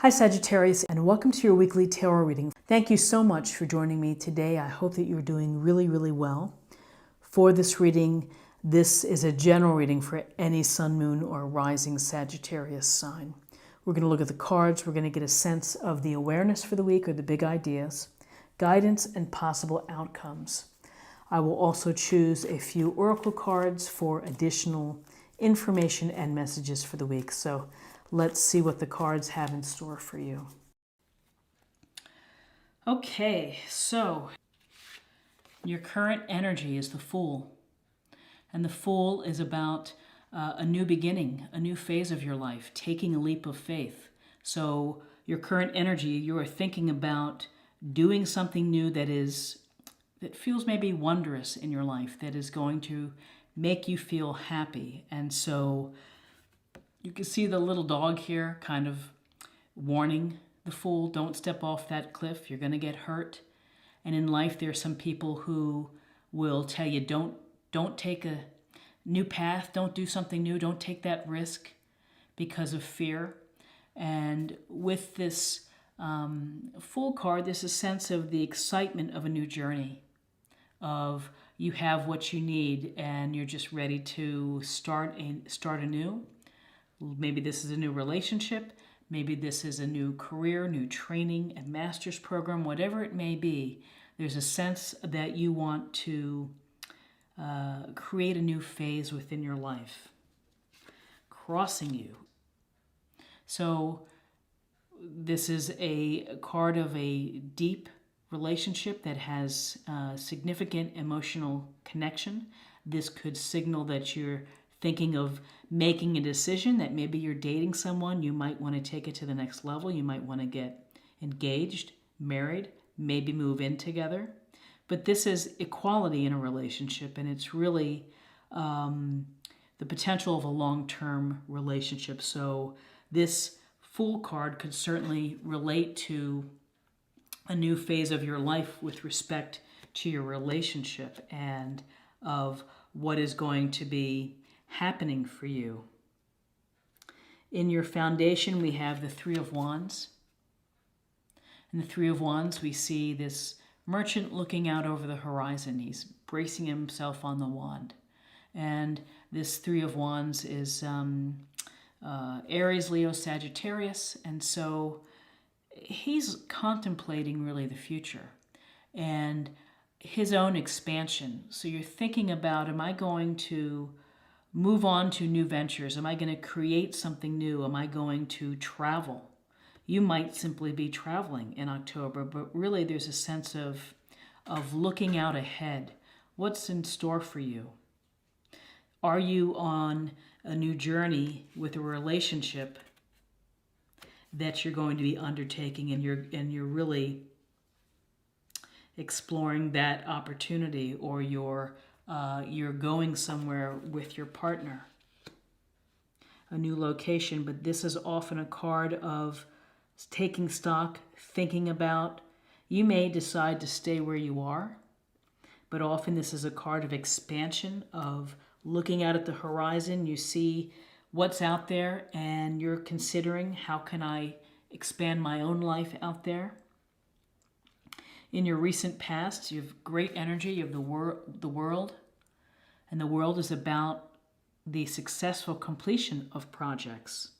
Hi Sagittarius, and welcome to your weekly tarot reading. Thank you so much for joining me today. I hope that you're doing really well. For this reading, this is a general reading for any sun, moon, or rising Sagittarius sign. We're going to look at the cards. We're going to get a sense of the awareness for the week or the big ideas, guidance, and possible outcomes. I will also choose a few oracle cards for additional information and messages for the week. So let's see what the cards have in store for you. Okay, so your current energy is the Fool. And the Fool is about a new beginning, a new phase of your life, taking a leap of faith. So your current energy, you are thinking about doing something new that feels maybe wondrous in your life, that is going to make you feel happy. And so you can see the little dog here kind of warning the Fool, don't step off that cliff, you're going to get hurt. And in life, there are some people who will tell you, don't take a new path, don't do something new, don't take that risk because of fear. And with this Fool card, there's a sense of the excitement of a new journey, of you have what you need and you're just ready to start anew. Maybe this is a new relationship. Maybe this is a new career, new training, a master's program, whatever it may be. There's a sense that you want to create a new phase within your life, crossing you. So this is a card of a deep relationship that has significant emotional connection. This could signal that you're thinking of making a decision, that maybe you're dating someone, you might want to take it to the next level, you might want to get engaged, married, maybe move in together. But this is equality in a relationship, and it's really the potential of a long-term relationship. So this Fool card could certainly relate to a new phase of your life with respect to your relationship and of what is going to be happening for you. In your foundation, we have the Three of Wands. In the Three of Wands, we see this merchant looking out over the horizon. He's bracing himself on the wand. And this Three of Wands is Aries, Leo, Sagittarius. And so he's contemplating really the future and his own expansion. So you're thinking about, am I going to move on to new ventures? Am I going to create something new? Am I going to travel? You might simply be traveling in October, but really there's a sense of looking out ahead. What's in store for you? Are you on a new journey with a relationship that you're going to be undertaking, and you're really exploring that opportunity, or you're going somewhere with your partner, a new location? But this is often a card of taking stock, thinking about. You may decide to stay where you are, but often this is a card of expansion, of looking out at the horizon. You see what's out there and you're considering, how can I expand my own life out there? In your recent past, you have great energy. You have the world. And the world is about the successful completion of projects.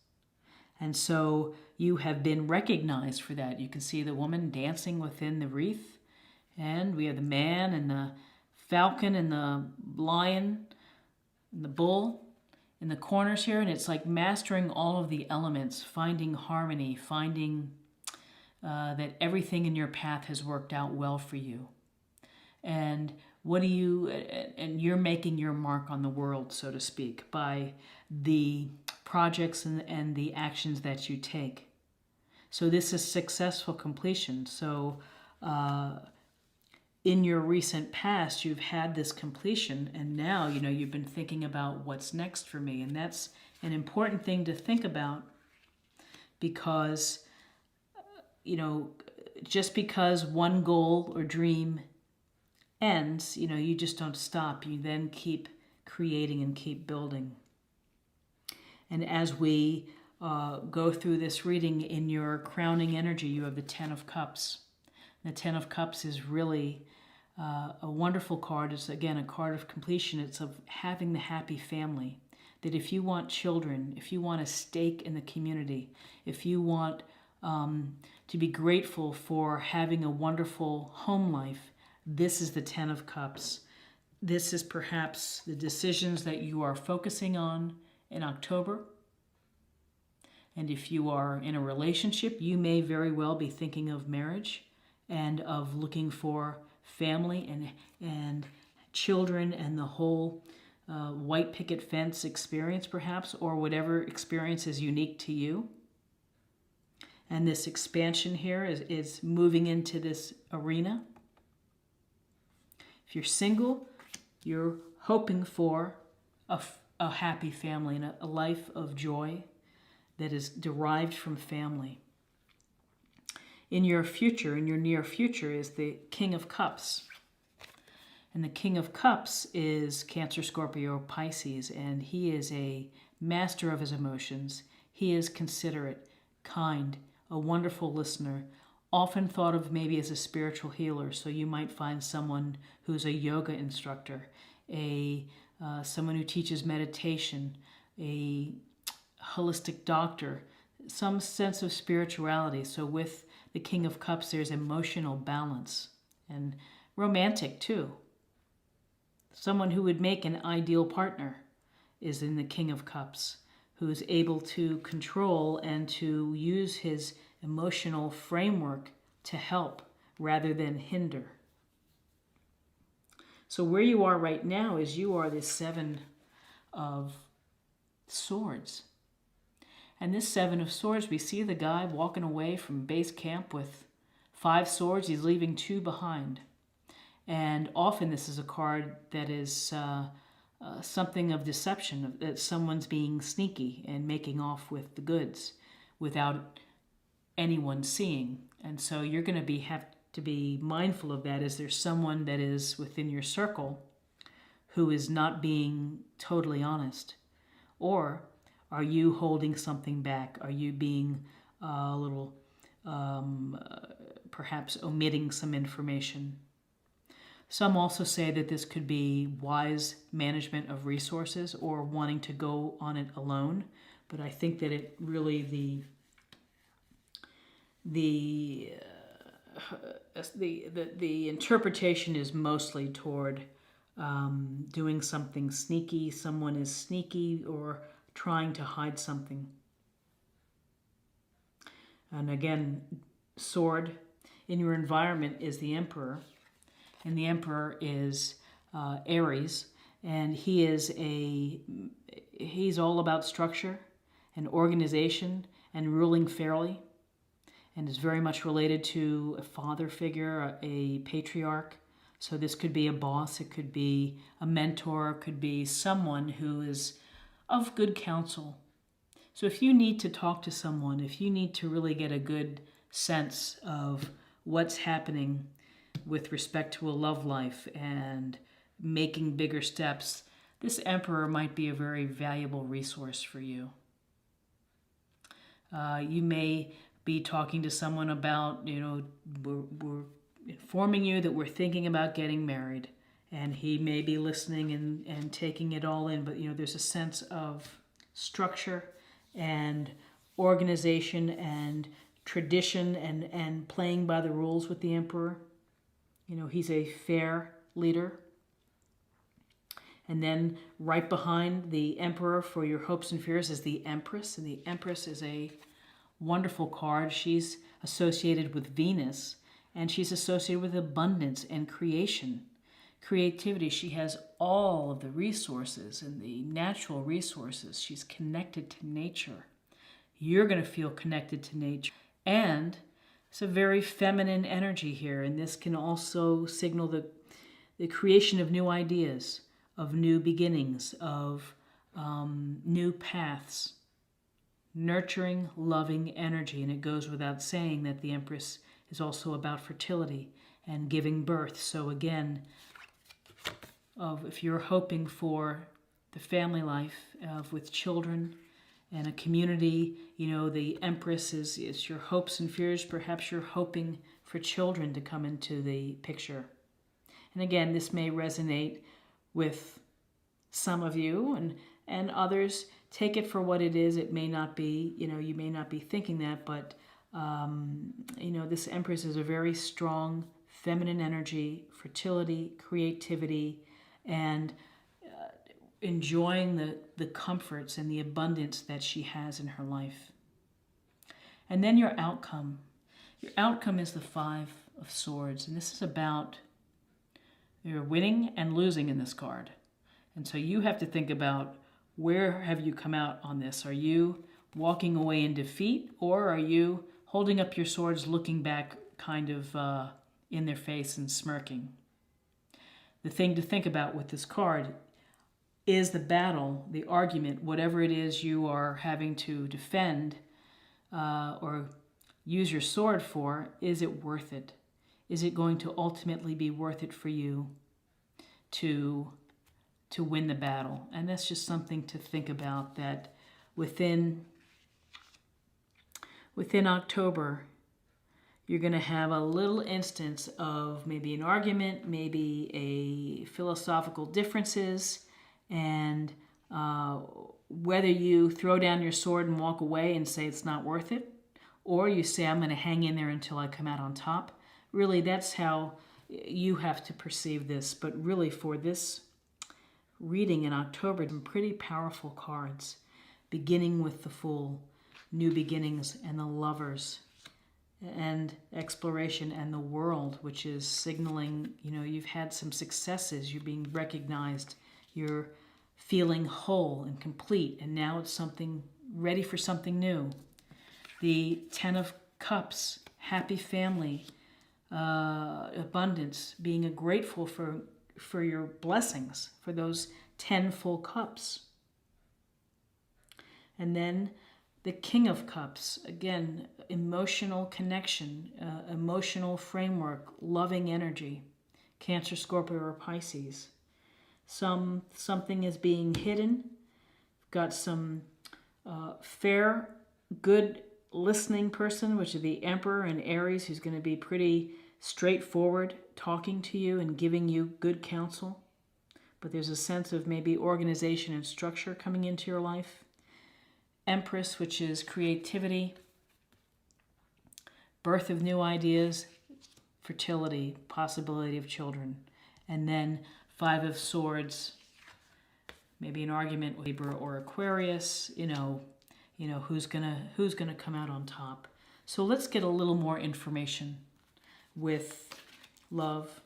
And so you have been recognized for that. You can see the woman dancing within the wreath. And we have the man and the falcon and the lion and the bull in the corners here. And it's like mastering all of the elements, finding harmony, finding that everything in your path has worked out well for you. And you're making your mark on the world, so to speak, by the projects and the actions that you take. So this is successful completion. So in your recent past, you've had this completion, and now, you've been thinking about what's next for me. And that's an important thing to think about, because, just because one goal or dream ends, you just don't stop. You then keep creating and keep building. And as we go through this reading, in your crowning energy, you have the Ten of Cups. The Ten of Cups is really a wonderful card. It's, again, a card of completion. It's of having the happy family. That if you want children, if you want a stake in the community, if you want to be grateful for having a wonderful home life, this is the Ten of Cups. This is perhaps the decisions that you are focusing on in October. And if you are in a relationship, you may very well be thinking of marriage and of looking for family and children and the whole white picket fence experience, perhaps, or whatever experience is unique to you. And this expansion here is moving into this arena. If you're single, you're hoping for a happy family and a life of joy that is derived from family. In your future, in your near future, is the King of Cups. And the King of Cups is Cancer, Scorpio, Pisces, and he is a master of his emotions. He is considerate, kind, a wonderful listener, often thought of maybe as a spiritual healer. So you might find someone who's a yoga instructor, someone who teaches meditation, a holistic doctor, some sense of spirituality. So with the King of Cups, there's emotional balance and romantic too. Someone who would make an ideal partner is in the King of Cups, who is able to control and to use his emotional framework to help rather than hinder. So where you are right now is you are the Seven of Swords. And this Seven of Swords, we see the guy walking away from base camp with 5 swords. He's leaving 2 behind. And often this is a card that is something of deception, that someone's being sneaky and making off with the goods without anyone seeing. And so you're going to have to be mindful of that. Is there someone that is within your circle who is not being totally honest? Or are you holding something back? Are you being a little, perhaps omitting some information? Some also say that this could be wise management of resources or wanting to go on it alone. But I think that it really, the interpretation is mostly toward doing something sneaky. Someone is sneaky or trying to hide something. And again, sword in your environment is the Emperor. And the Emperor is Aries, and he's all about structure and organization and ruling fairly, and is very much related to a father figure, a patriarch. So this could be a boss, it could be a mentor, it could be someone who is of good counsel. So if you need to talk to someone, if you need to really get a good sense of what's happening with respect to a love life and making bigger steps, this Emperor might be a very valuable resource for you. You may be talking to someone about, we're informing you that we're thinking about getting married, and he may be listening and taking it all in, but there's a sense of structure and organization and tradition and playing by the rules with the Emperor. He's a fair leader. And then right behind the Emperor for your hopes and fears is the Empress. And the Empress is a wonderful card. She's associated with Venus, and she's associated with abundance and creation, creativity. She has all of the resources and the natural resources. She's connected to nature. You're going to feel connected to nature. And it's a very feminine energy here, and this can also signal the creation of new ideas, of new beginnings, of new paths, nurturing, loving energy. And it goes without saying that the Empress is also about fertility and giving birth. So again, if you're hoping for the family life with children and a community. The Empress is your hopes and fears. Perhaps you're hoping for children to come into the picture. And again, this may resonate with some of you, and others take it for what it is. It may not be, you may not be thinking that, but this Empress is a very strong feminine energy, fertility, creativity, and enjoying the comforts and the abundance that she has in her life. And then your outcome. Your outcome is the Five of Swords, and this is about you're winning and losing in this card. And so you have to think about, where have you come out on this? Are you walking away in defeat, or are you holding up your swords, looking back kind of in their face and smirking? The thing to think about with this card is the battle, the argument, whatever it is you are having to defend or use your sword for, is it worth it? Is it going to ultimately be worth it for you to win the battle? And that's just something to think about, that within October, you're going to have a little instance of maybe an argument, maybe a philosophical differences, and whether you throw down your sword and walk away and say it's not worth it, or you say, I'm going to hang in there until I come out on top. Really, that's how you have to perceive this. But really, for this reading in October, some pretty powerful cards, beginning with the Fool, new beginnings, and the Lovers, and exploration, and the World, which is signaling, you've had some successes, you're being recognized, you're feeling whole and complete, and now it's something ready for something new. The Ten of Cups, happy family, abundance, being grateful for your blessings, for those 10 full cups. And then the King of Cups, again, emotional connection, emotional framework, loving energy, Cancer, Scorpio, or Pisces. Something is being hidden. Got some fair, good listening person, which is the Emperor and Aries, who's going to be pretty straightforward, talking to you and giving you good counsel. But there's a sense of maybe organization and structure coming into your life. Empress, which is creativity, birth of new ideas, fertility, possibility of children. And then Five of Swords, maybe an argument with Libra or Aquarius, who's gonna come out on top. So let's get a little more information with love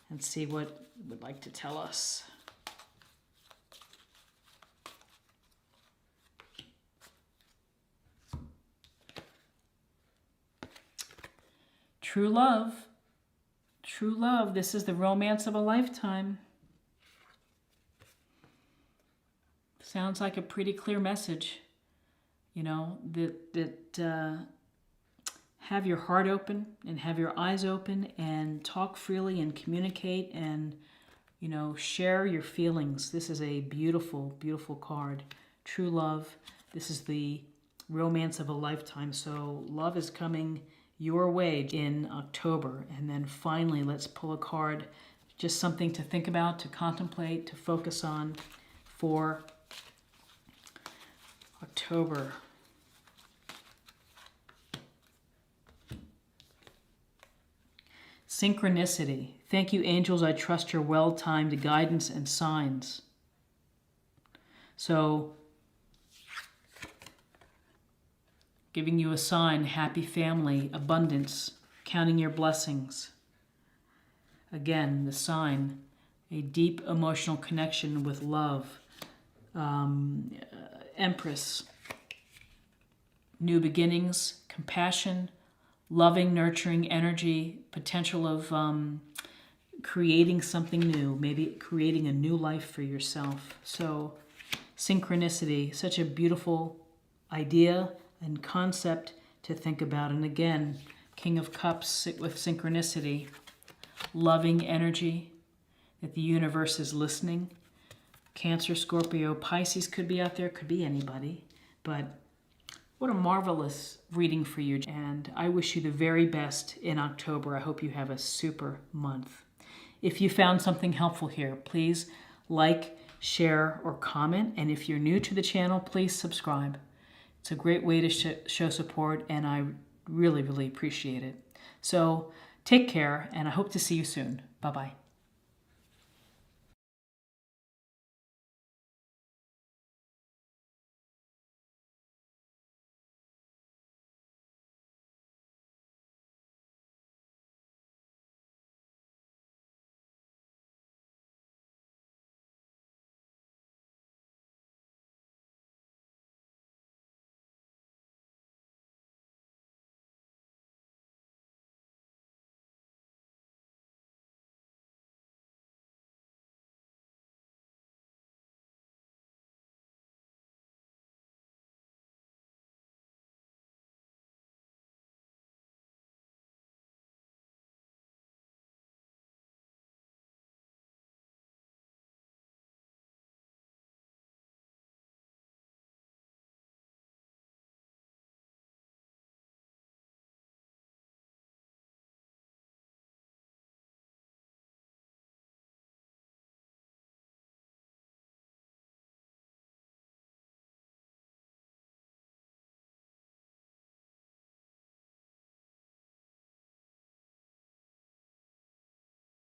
and see what it would like to tell us. True love. True love. This is the romance of a lifetime. Sounds like a pretty clear message. That have your heart open and have your eyes open and talk freely and communicate and, share your feelings. This is a beautiful, beautiful card. True love. This is the romance of a lifetime. So love is coming your way in October. And then finally, let's pull a card, just something to think about, to contemplate, to focus on for October. Synchronicity. Thank you, angels. I trust your well-timed guidance and signs. So, giving you a sign, happy family, abundance, counting your blessings. Again, the sign, a deep emotional connection with love. Empress, new beginnings, compassion, loving, nurturing energy, potential of creating something new, maybe creating a new life for yourself. So synchronicity, such a beautiful idea and concept to think about. And again, King of Cups with synchronicity, loving energy, that the universe is listening. Cancer, Scorpio, Pisces could be out there, could be anybody. But what a marvelous reading for you. And I wish you the very best in October. I hope you have a super month. If you found something helpful here, please like, share, or comment. And if you're new to the channel, please subscribe. It's a great way to show support, and I really, really appreciate it. So take care, and I hope to see you soon. Bye-bye.